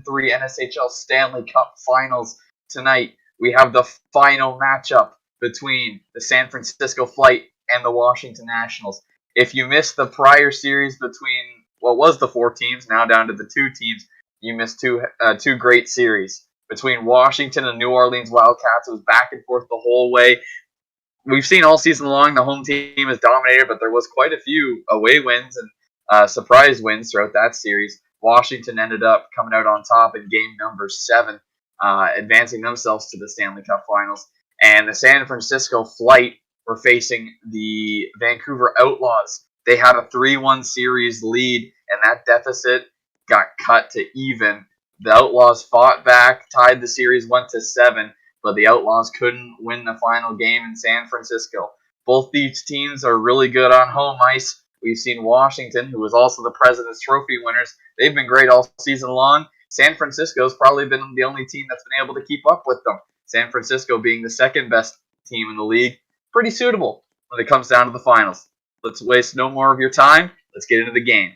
2003 NSHL Stanley Cup Finals tonight. We have the final matchup between the San Francisco Flight and the Washington Nationals. If you missed the prior series between what was the 4 teams, now down to the 2 teams, you missed two great series. Between Washington and New Orleans Wildcats, it was back and forth the whole way. We've seen all season long the home team has dominated, but there was quite a few away wins and surprise wins throughout that series. Washington ended up coming out on top in game number 7, advancing themselves to the Stanley Cup Finals. And the San Francisco Flight were facing the Vancouver Outlaws. They had a 3-1 series lead, and that deficit got cut to even. The Outlaws fought back, tied the series 1-7, but the Outlaws couldn't win the final game in San Francisco. Both these teams are really good on home ice. We've seen Washington, who was also the President's Trophy winners. They've been great all season long. San Francisco's probably been the only team that's been able to keep up with them. San Francisco being the second best team in the league. Pretty suitable when it comes down to the finals. Let's waste no more of your time. Let's get into the game.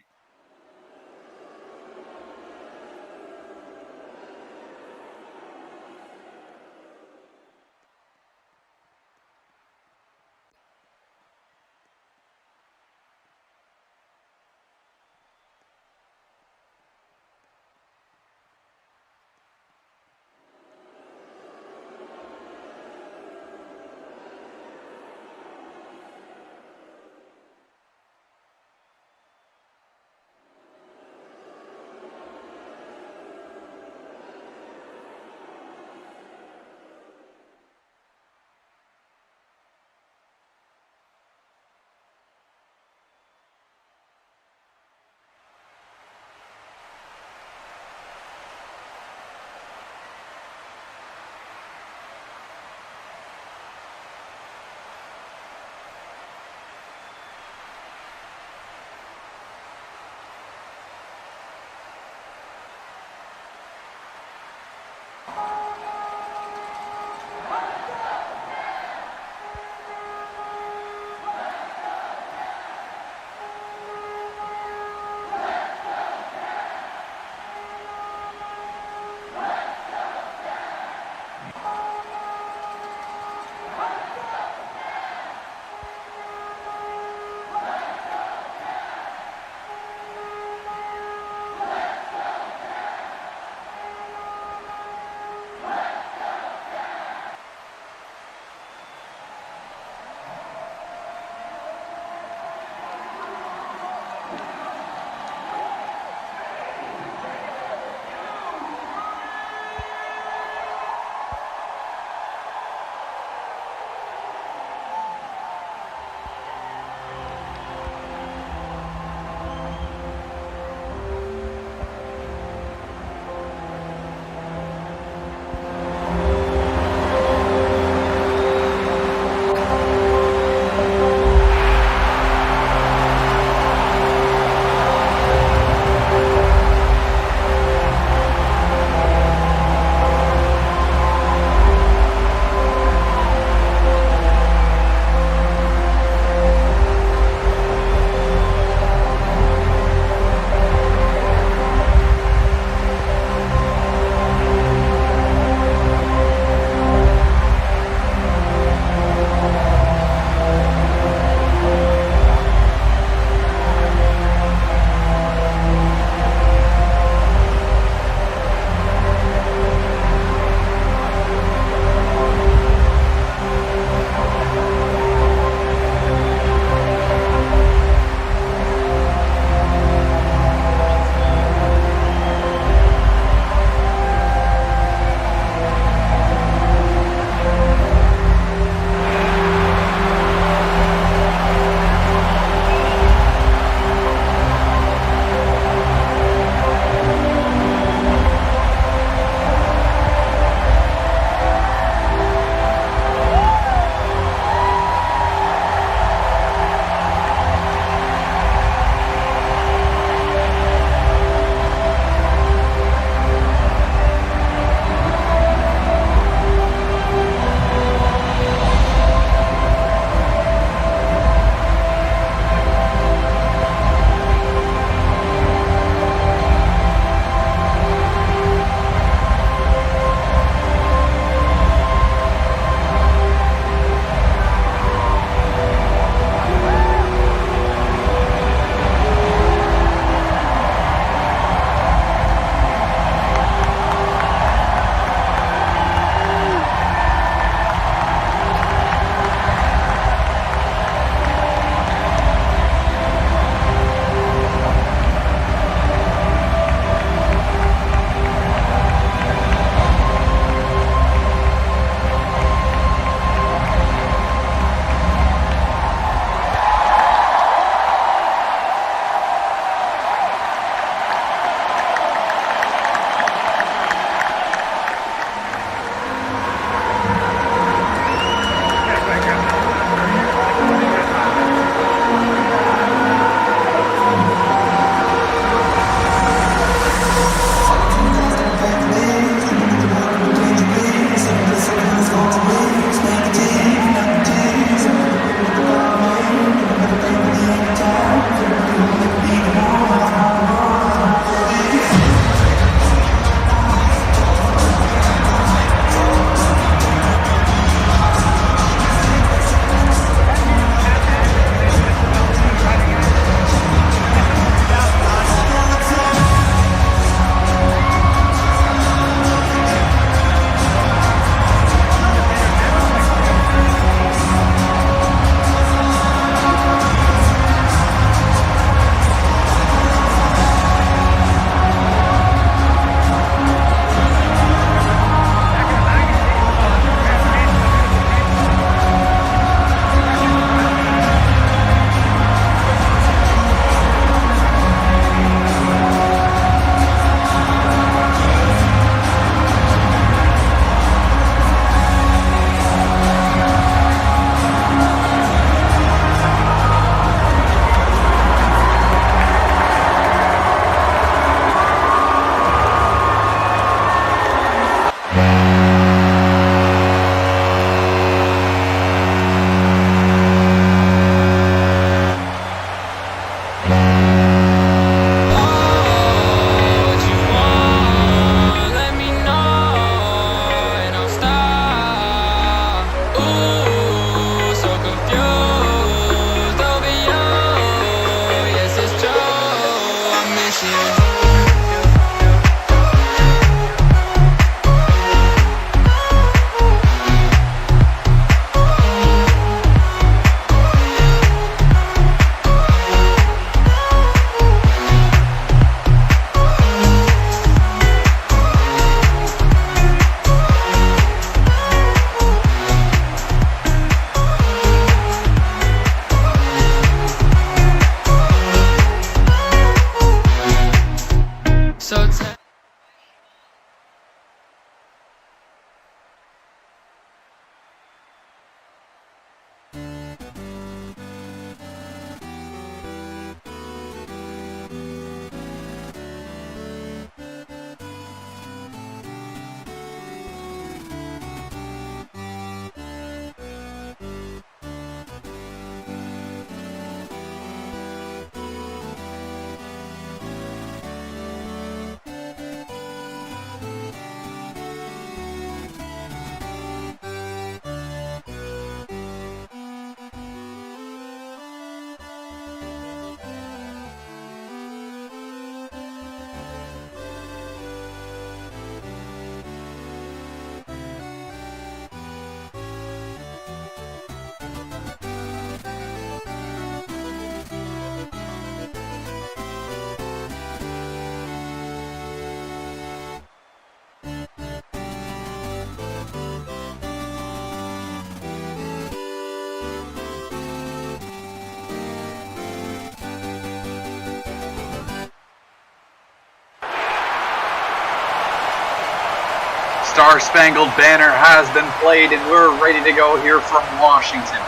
Star-Spangled Banner has been played, and we're ready to go here from Washington.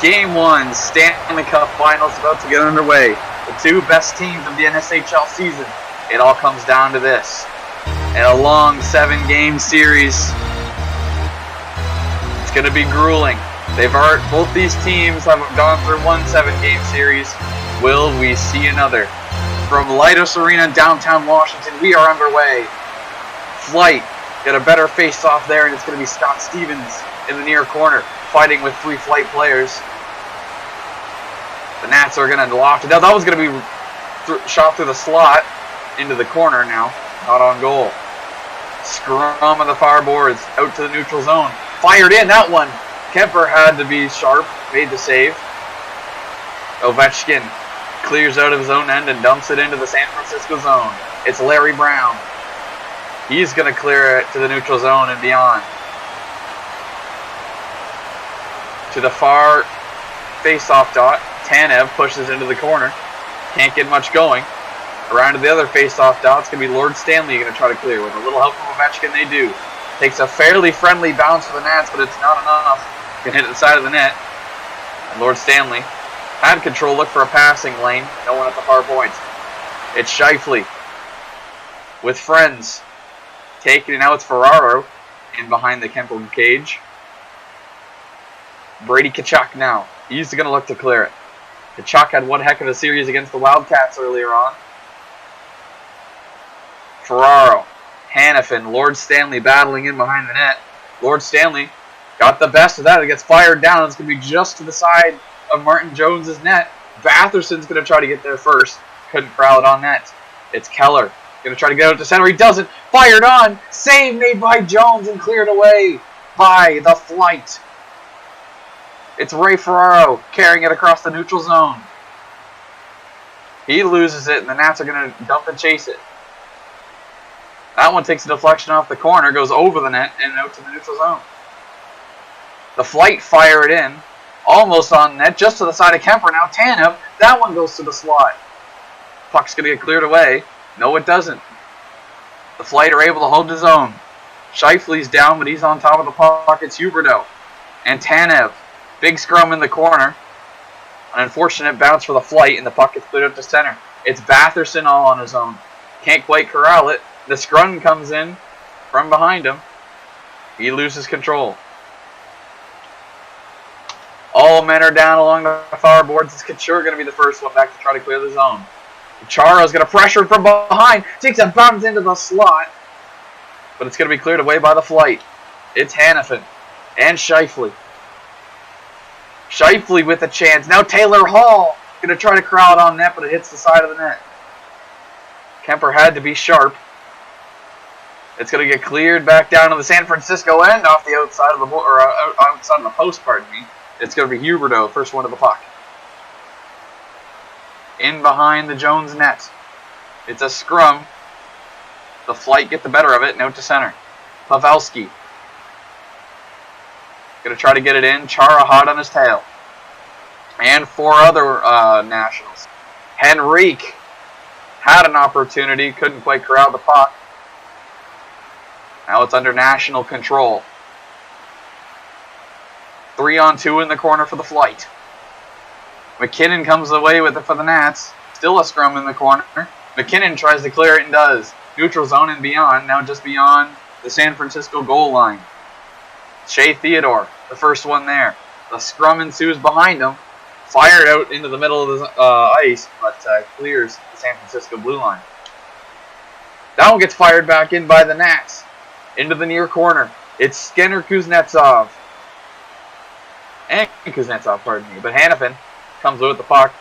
Game 1, Stanley Cup Finals about to get underway. The two best teams of the NSHL season. It all comes down to this. And a long 7-game series. It's going to be grueling. Both these teams have gone through one 7-game series. Will we see another? From Leidos Arena in downtown Washington, we are underway. Flight. Got a better face-off there, and it's going to be Scott Stevens in the near corner, fighting with 3 Flight players. The Nats are going to loft it down. That was going to be shot through the slot into the corner now, not on goal. Scrum on the far boards, out to the neutral zone. Fired in, that one. Kemper had to be sharp, made the save. Ovechkin clears out of his own end and dumps it into the San Francisco zone. It's Larry Brown. He's going to clear it to the neutral zone and beyond. To the far face-off dot, Tanev pushes into the corner. Can't get much going. Around to the other face-off dot, it's going to be Lord Stanley going to try to clear. With a little help from Ovechkin, they do. Takes a fairly friendly bounce for the Nats, but it's not enough. Can hit the side of the net. And Lord Stanley had control, look for a passing lane. No one at the far point. It's Scheifele with friends. Taking it now, it's Ferraro in behind the Kemper cage. Brady Tkachuk now. He's going to look to clear it. Tkachuk had one heck of a series against the Wildcats earlier on. Ferraro, Hannafin, Lord Stanley battling in behind the net. Lord Stanley got the best of that. It gets fired down. It's going to be just to the side of Martin Jones' net. Batherson's going to try to get there first. Couldn't corral it on net. It's Keller. Going to try to get out to center. He doesn't. Fired on. Save made by Jones and cleared away by the Flight. It's Ray Ferraro carrying it across the neutral zone. He loses it, and the Nats are going to dump and chase it. That one takes a deflection off the corner, goes over the net, and out to the neutral zone. The Flight fire it in, almost on net, just to the side of Kemper. Now Tanev, that one goes to the slot. Puck's going to get cleared away. No, it doesn't. The Flight are able to hold his own. Scheifele's down, but he's on top of the puck. It's Huberdeau. And Tanev. Big scrum in the corner. An unfortunate bounce for the Flight, and the puck gets cleared up to center. It's Batherson all on his own. Can't quite corral it. The scrum comes in from behind him. He loses control. All men are down along the far boards. It's Couture going to be the first one back to try to clear the zone. Charo's going to pressure it from behind. Takes a bounce into the slot. But it's going to be cleared away by the Flight. It's Hannafin and Scheifele. Scheifele with a chance. Now Taylor Hall going to try to corral it on net, but it hits the side of the net. Kemper had to be sharp. It's going to get cleared back down to the San Francisco end off the outside of the outside of the post. Pardon me. It's going to be Huberdeau, first one to the puck. In behind the Jones net. It's a scrum. The Flight get the better of it. Out to center. Pavelski. Going to try to get it in. Chara hot on his tail. And 4 other Nationals. Henrique had an opportunity. Couldn't quite corral the puck. Now it's under National control. 3-on-2 in the corner for the Flight. McKinnon comes away with it for the Nats. Still a scrum in the corner. McKinnon tries to clear it and does. Neutral zone and beyond. Now just beyond the San Francisco goal line. Shea Theodore, the first one there. The scrum ensues behind him. Fired out into the middle of the ice, but clears the San Francisco blue line. That one gets fired back in by the Nats. Into the near corner. It's Skinner Kuznetsov. And Kuznetsov, pardon me. But Hannafin comes with the puck.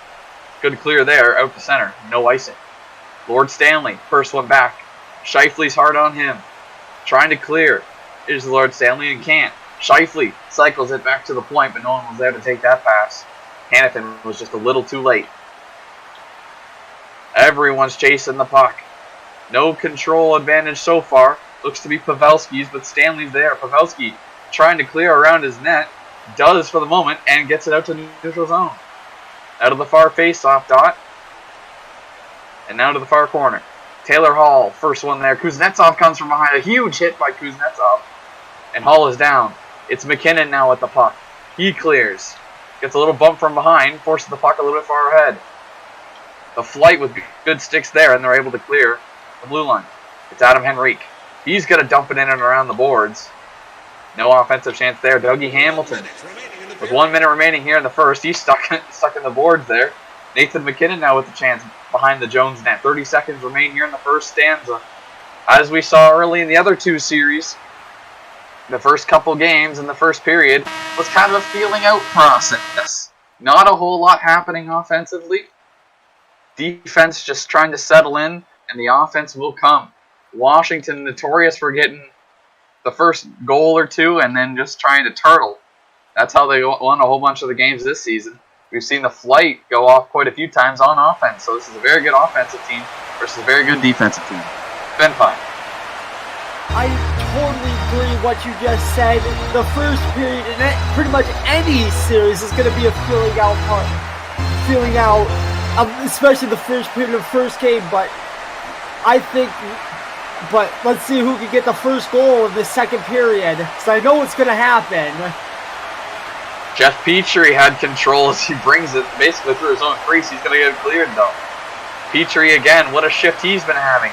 Good clear there, out to center. No icing. Lord Stanley, first one back. Scheifele's hard on him. Trying to clear. Here's Lord Stanley and can't. Scheifele cycles it back to the point, but no one was there to take that pass. Hannafin was just a little too late. Everyone's chasing the puck. No control advantage so far. Looks to be Pavelski's, but Stanley's there. Pavelski trying to clear around his net. Does for the moment, and gets it out to neutral zone. Out of the far face-off dot. And now to the far corner. Taylor Hall, first one there. Kuznetsov comes from behind. A huge hit by Kuznetsov. And Hall is down. It's McKinnon now with the puck. He clears. Gets a little bump from behind. Forces the puck a little bit far ahead. The flight with good sticks there, and they're able to clear the blue line. It's Adam Henrique. He's going to dump it in and around the boards. No offensive chance there. Dougie Hamilton. With 1 minute remaining here in the first, he's stuck in the boards there. Nathan McKinnon now with the chance behind the Jones net. 30 seconds remain here in the first stanza. As we saw early in the other two series, the first couple games in the first period was kind of a feeling out process. Not a whole lot happening offensively. Defense just trying to settle in, and the offense will come. Washington notorious for getting the first goal or two and then just trying to turtle. That's how they won a whole bunch of the games this season. We've seen the flight go off quite a few times on offense. So this is a very good offensive team versus a very good defensive team. Ben Pye. I totally agree with what you just said. The first period in pretty much any series is going to be a feeling out part. Feeling out, especially the first period of the first game. But let's see who can get the first goal in the second period. So I know what's going to happen. Jeff Petrie had control as he brings it basically through his own crease. He's going to get it cleared though. Petrie again, what a shift he's been having.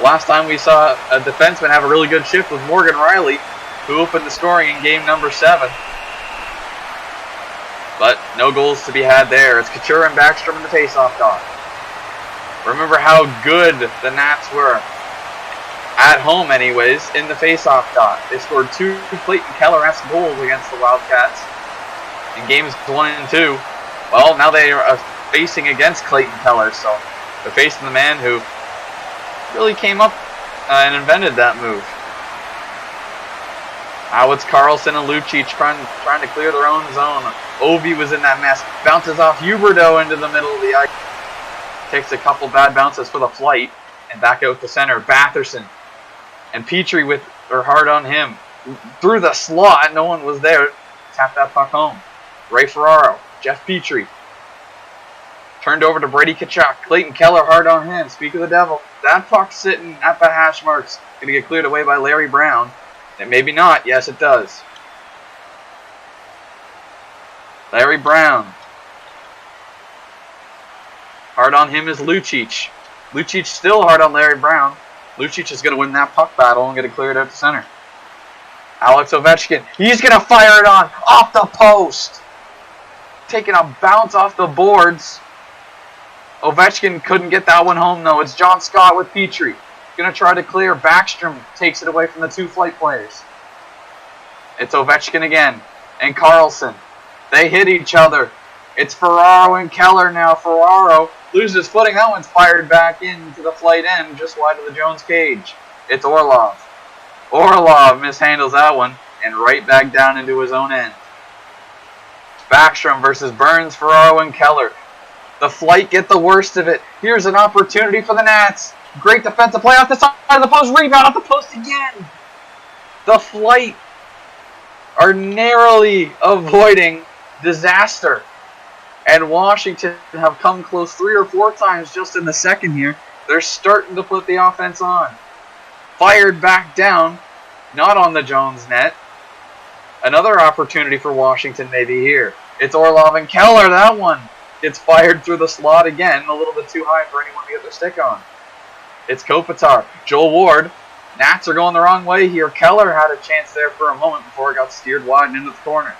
Last time we saw a defenseman have a really good shift with Morgan Riley, who opened the scoring in game number 7. But no goals to be had there. It's Couture and Backstrom in the faceoff dot. Remember how good the Nats were at home anyways in the faceoff dot. They scored 2 Clayton Keller-esque goals against the Wildcats in games 1 and 2. Well, now they are facing against Clayton Keller, so they're facing the man who really came up and invented that move. Now it's Carlson and Lucic trying to clear their own zone. Ovi was in that mess. Bounces off Huberdeau into the middle of the ice. Takes a couple bad bounces for the flight and back out to center. Batherson and Petrie with her hard on him. Through the slot, no one was there. Tap that puck home. Ray Ferraro, Jeff Petrie. Turned over to Brady Tkachuk. Clayton Keller hard on him. Speak of the devil. That puck sitting at the hash marks. Going to get cleared away by Larry Brown. And maybe not. Yes, it does. Larry Brown. Hard on him is Lucic. Lucic still hard on Larry Brown. Lucic is going to win that puck battle and get it cleared out to center. Alex Ovechkin. He's going to fire it on. Off the post. Taking a bounce off the boards. Ovechkin couldn't get that one home, though. It's John Scott with Petrie. Going to try to clear. Backstrom takes it away from the 2 flight players. It's Ovechkin again. And Carlson. They hit each other. It's Ferraro and Keller now. Ferraro loses footing. That one's fired back into the flight end, just wide of the Jones cage. It's Orlov. Orlov mishandles that one and right back down into his own end. Backstrom versus Burns, Ferraro, and Keller. The flight get the worst of it. Here's an opportunity for the Nats. Great defensive play off the side of the post. Rebound off the post again. The flight are narrowly avoiding disaster. And Washington have come close 3 or 4 times just in the second here. They're starting to put the offense on. Fired back down. Not on the Jones net. Another opportunity for Washington maybe here. It's Orlov and Keller, that one. It's fired through the slot again, a little bit too high for anyone to get their stick on. It's Kopitar. Joel Ward. Nats are going the wrong way here. Keller had a chance there for a moment before it got steered wide and into the corner.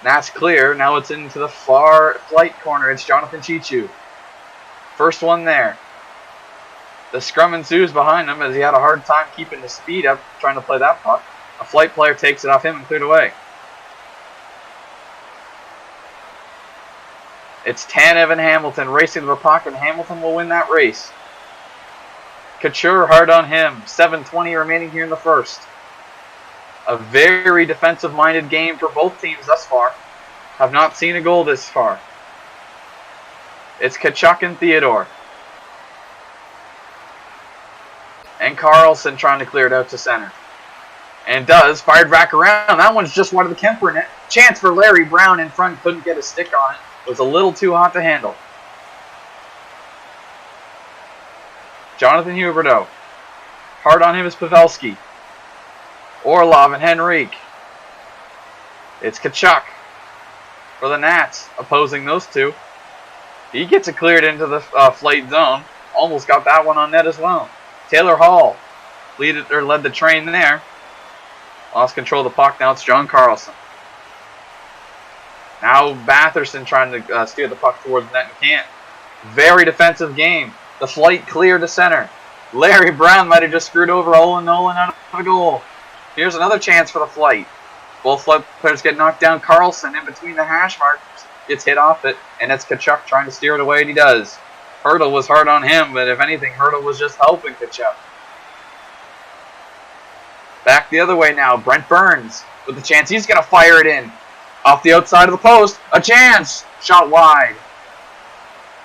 Nats clear. Now it's into the far flight corner. It's Jonathan Chichu. First one there. The scrum ensues behind him as he had a hard time keeping the speed up trying to play that puck. A flight player takes it off him and cleared away. It's Tanev and Hamilton racing to the puck, and Hamilton will win that race. Couture hard on him. 7:20 remaining here in the first. A very defensive-minded game for both teams thus far. Have not seen a goal this far. It's Tkachuk and Theodore. And Carlson trying to clear it out to center. And does. Fired back around. That one's just wide of the Kemper net. Chance for Larry Brown in front. Couldn't get a stick on it. It was a little too hot to handle. Jonathan Huberdeau. Hard on him is Pavelski. Orlov and Henrique. It's Tkachuk for the Nats, opposing those two. He gets it cleared into the Flight zone. Almost got that one on net as well. Taylor Hall led the train there. Lost control of the puck. Now it's John Carlson. Now Batherson trying to steer the puck towards net and can't. Very defensive game. The Flight clear to center. Larry Brown might have just screwed over Owen Nolan out of a goal. Here's another chance for the Flight. Both Flight players get knocked down. Carlson in between the hash marks gets hit off it, and it's Tkachuk trying to steer it away, and he does. Hurdle was hard on him, but if anything, Hurdle was just helping Tkachuk. Back the other way now. Brent Burns with the chance. He's going to fire it in. Off the outside of the post. A chance. Shot wide.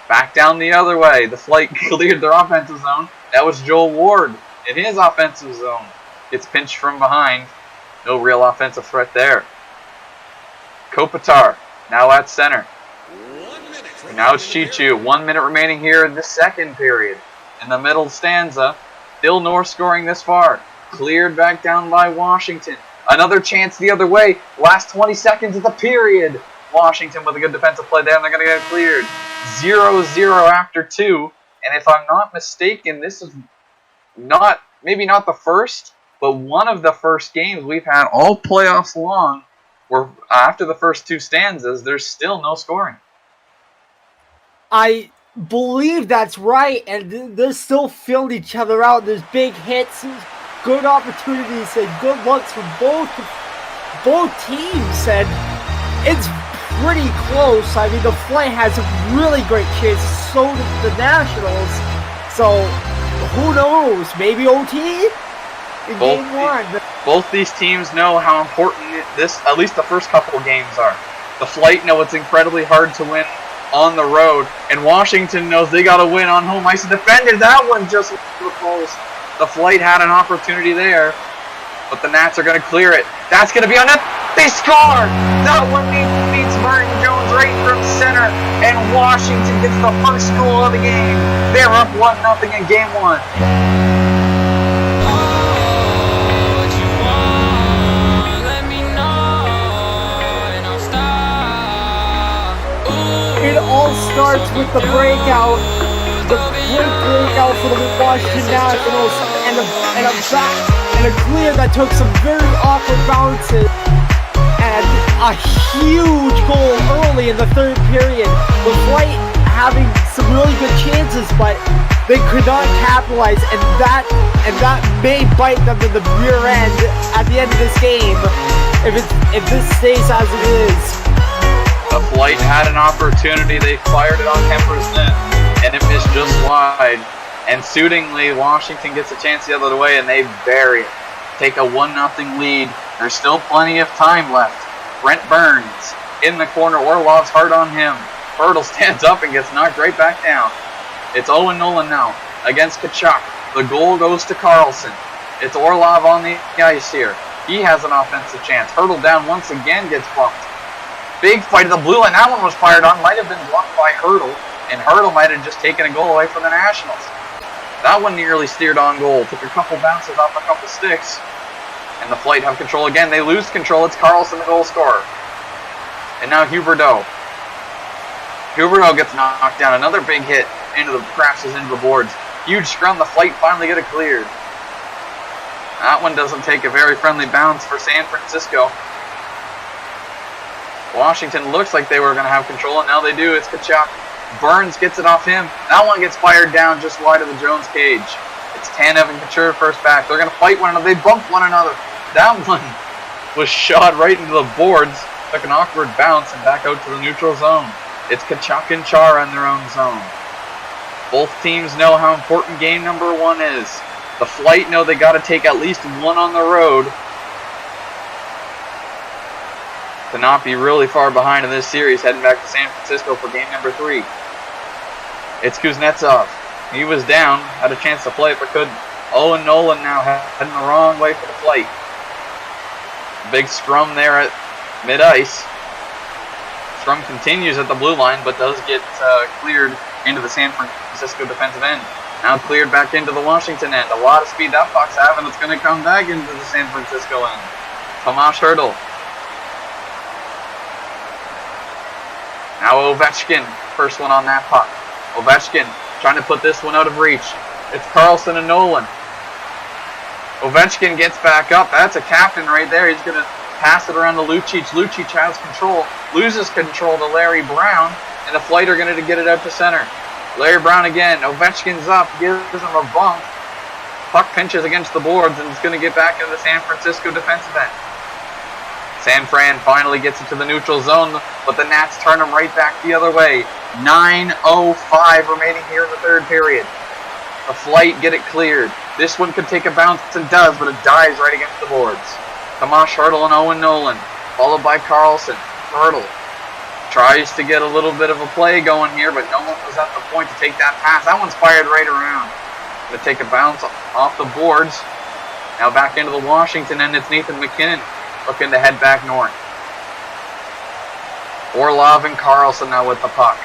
Back down the other way. The Flight cleared their offensive zone. That was Joel Ward in his offensive zone. Gets pinched from behind. No real offensive threat there. Kopitar now at center. And now it's Chichu. 1 minute remaining here in the second period. In the middle stanza. Still North scoring this far. Cleared back down by Washington. Another chance the other way. Last 20 seconds of the period. Washington with a good defensive play there, and they're going to get it cleared. 0-0 after 2. And if I'm not mistaken, this is maybe not the first, but one of the first games we've had all playoffs long where after the first 2 stanzas, there's still no scoring. I believe that's right, and they're still filling each other out. There's big hits, good opportunities, and good looks from both teams, and it's pretty close. I mean, the Flight has a really great chance, so do the Nationals. So, who knows? Maybe OT in game 1. Both these teams know how important at least the first couple of games are. The Flight know it's incredibly hard to win on the road, and Washington knows they got to win on home ice. Defended that one just to the post. The Flight had an opportunity there, but the Nats are going to clear it. That's going to be on net. They score! That one beats Martin Jones right from center, and Washington gets the first goal of the game. They're up 1-0 in game 1. It all starts with the breakout. The great breakout for the Washington Nationals, and a clear that took some very awkward bounces, and a huge goal early in the third period. The Flight having some really good chances, but they could not capitalize, and that may bite them in the rear end at the end of this game if this stays as it is. The Flight had an opportunity. They fired it on Kemper's net, and it missed just wide. And suitingly, Washington gets a chance the other way, and they bury it. Take a 1-0 lead. There's still plenty of time left. Brent Burns in the corner. Orlov's hard on him. Hurdle stands up and gets knocked right back down. It's Owen Nolan now against Tkachuk. The goal goes to Carlson. It's Orlov on the ice here. He has an offensive chance. Hurdle down once again, gets bumped. Big fight at the blue line. That one was fired on. Might have been blocked by Hurdle. And Hurdle might have just taken a goal away from the Nationals. That one nearly steered on goal. Took a couple bounces off a couple sticks. And the Flight have control again. They lose control. It's Carlson, the goal scorer. And now Huberdeau. Huberdeau gets knocked down. Another big hit crashes into the boards. Huge scrum. The Flight finally get it cleared. That one doesn't take a very friendly bounce for San Francisco. Washington looks like they were going to have control, and now they do. It's Tkachuk. Burns gets it off him. That one gets fired down just wide of the Jones cage. It's Tanev and Couture first back. They're going to fight one another. They bump one another. That one was shot right into the boards. Took an awkward bounce and back out to the neutral zone. It's Tkachuk and Chara in their own zone. Both teams know how important game number 1 is. The Flight know they got to take at least one on the road to not be really far behind in this series, heading back to San Francisco for game number 3. It's Kuznetsov. He was down, had a chance to play it, but couldn't. Owen Nolan now heading the wrong way for the Flight. Big scrum there at mid-ice. Scrum continues at the blue line, but does get cleared into the San Francisco defensive end. Now cleared back into the Washington end. A lot of speed that puck's having. It's going to come back into the San Francisco end. Tomas Hertl. Now Ovechkin, first one on that puck. Ovechkin trying to put this one out of reach. It's Carlson and Nolan. Ovechkin gets back up. That's a captain right there. He's going to pass it around to Lucic. Lucic has control. Loses control to Larry Brown. And the Flight are going to get it out to center. Larry Brown again. Ovechkin's up. Gives him a bump. Puck pinches against the boards and it's going to get back into the San Francisco defensive end. San Fran finally gets it to the neutral zone, but the Nats turn them right back the other way. 9:05 remaining here in the third period. The Flight get it cleared. This one could take a bounce and does, but it dives right against the boards. Tomas Hertl and Owen Nolan, followed by Carlson. Hertl tries to get a little bit of a play going here, but no one was at the point to take that pass. That one's fired right around. Going to take a bounce off the boards. Now back into the Washington end. It's Nathan McKinnon looking to head back north. Orlov and Carlson now with the puck.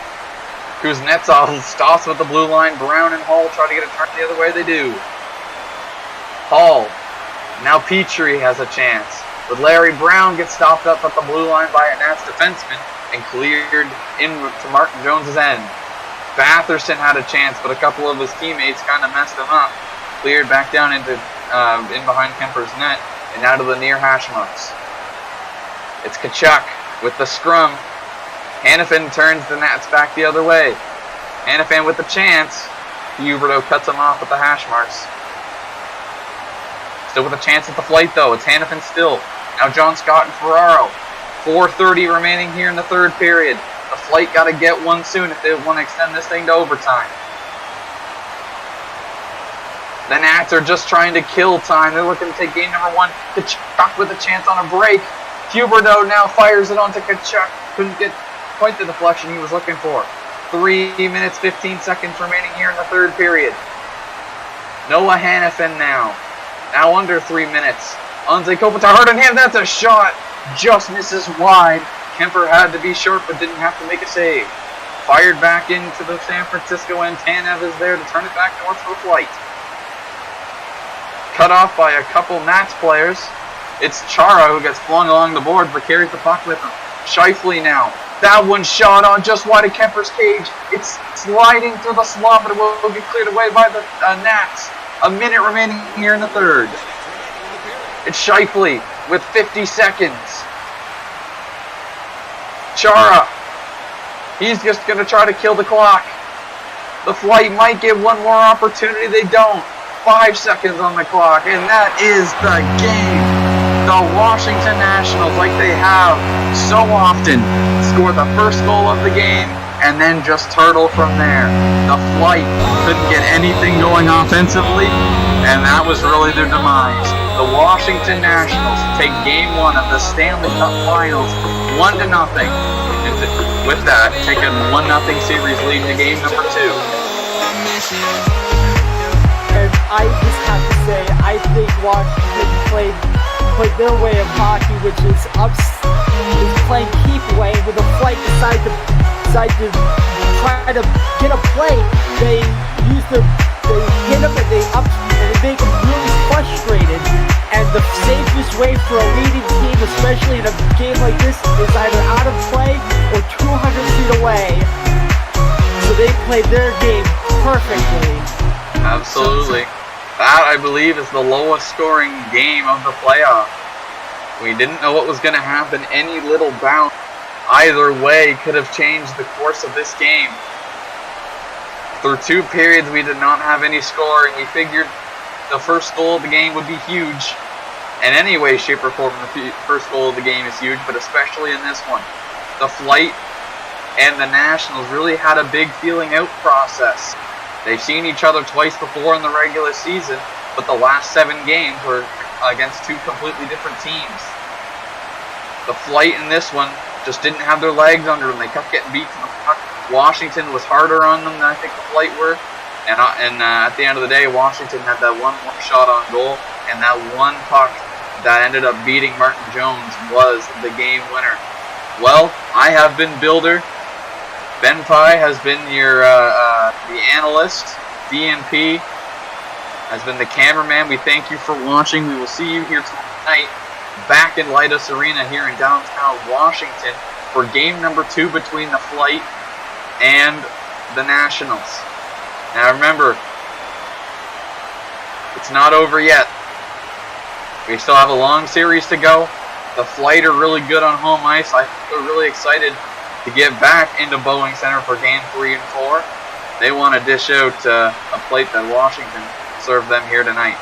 Kuznetsov stops with the blue line. Brown and Hall try to get it turned the other way. They do. Hall. Now Petrie has a chance. But Larry Brown gets stopped up at the blue line by a Nats defenseman and cleared in to Martin Jones' end. Batherson had a chance, but a couple of his teammates kind of messed him up. Cleared back down into in behind Kemper's net and out of the near hash marks. It's Tkachuk with the scrum. Hannafin turns the Nats back the other way. Hannafin with the chance. Huberdeau cuts him off at the hash marks. Still with a chance at the Flight though. It's Hannafin still. Now John Scott and Ferraro. 4:30 remaining here in the third period. The Flight got to get one soon if they want to extend this thing to overtime. The Nats are just trying to kill time. They're looking to take game number one. Tkachuk with a chance on a break. Huberdeau now fires it onto Tkachuk. Couldn't get quite the deflection he was looking for. 3 minutes, 15 seconds remaining here in the third period. Noah Hannafin now. Now under 3 minutes. Anze Kopitar hard in hand. That's a shot. Just misses wide. Kemper had to be short but didn't have to make a save. Fired back into the San Francisco end. Tanev is there to turn it back north for the Flight. Cut off by a couple Nats players. It's Chara who gets flung along the board but carries the puck with him. Scheifele now. That one shot on just wide of Kemper's cage. It's sliding through the slot, but it will get cleared away by the Nats. A minute remaining here in the third. It's Scheifele with 50 seconds. Chara. He's just going to try to kill the clock. The Flight might get one more opportunity. They don't. 5 seconds on the clock, and that is the game. The Washington Nationals, like they have so often, score the first goal of the game and then just turtle from there. The Flight couldn't get anything going offensively, and that was really their demise. The Washington Nationals take game one of the Stanley Cup Finals 1-0. And with that, take a 1-0 series lead to game number 2. And I just have to say, I think Washington played their way of hockey, which is playing keep away. With the Flight decide to try to get a play. They hit them and they make them really frustrated. And the safest way for a leading team, especially in a game like this, is either out of play or 200 feet away. So they played their game perfectly. Absolutely. That, I believe, is the lowest scoring game of the playoff. We didn't know what was going to happen. Any little bounce either way could have changed the course of this game. Through 2 periods, we did not have any scoring. We figured the first goal of the game would be huge. In any way, shape, or form, the first goal of the game is huge, but especially in this one. The Flight and the Nationals really had a big feeling out process. They've seen each other twice before in the regular season, but the last 7 games were against 2 completely different teams. The Flight in this one just didn't have their legs under them. They kept getting beat from the puck. Washington was harder on them than I think the Flight were. And at the end of the day, Washington had that one more shot on goal, and that one puck that ended up beating Martin Jones was the game winner. Well, I have been Builder. Ben Pye has been your the analyst, DNP has been the cameraman. We thank you for watching. We will see you here tonight back in Leidos Arena here in downtown Washington for game number 2 between the Flight and the Nationals. Now remember, it's not over yet. We still have a long series to go. The Flight are really good on home ice. They're really excited to get back into Boeing Center for game 3 and 4. They want to dish out a plate that Washington served them here tonight.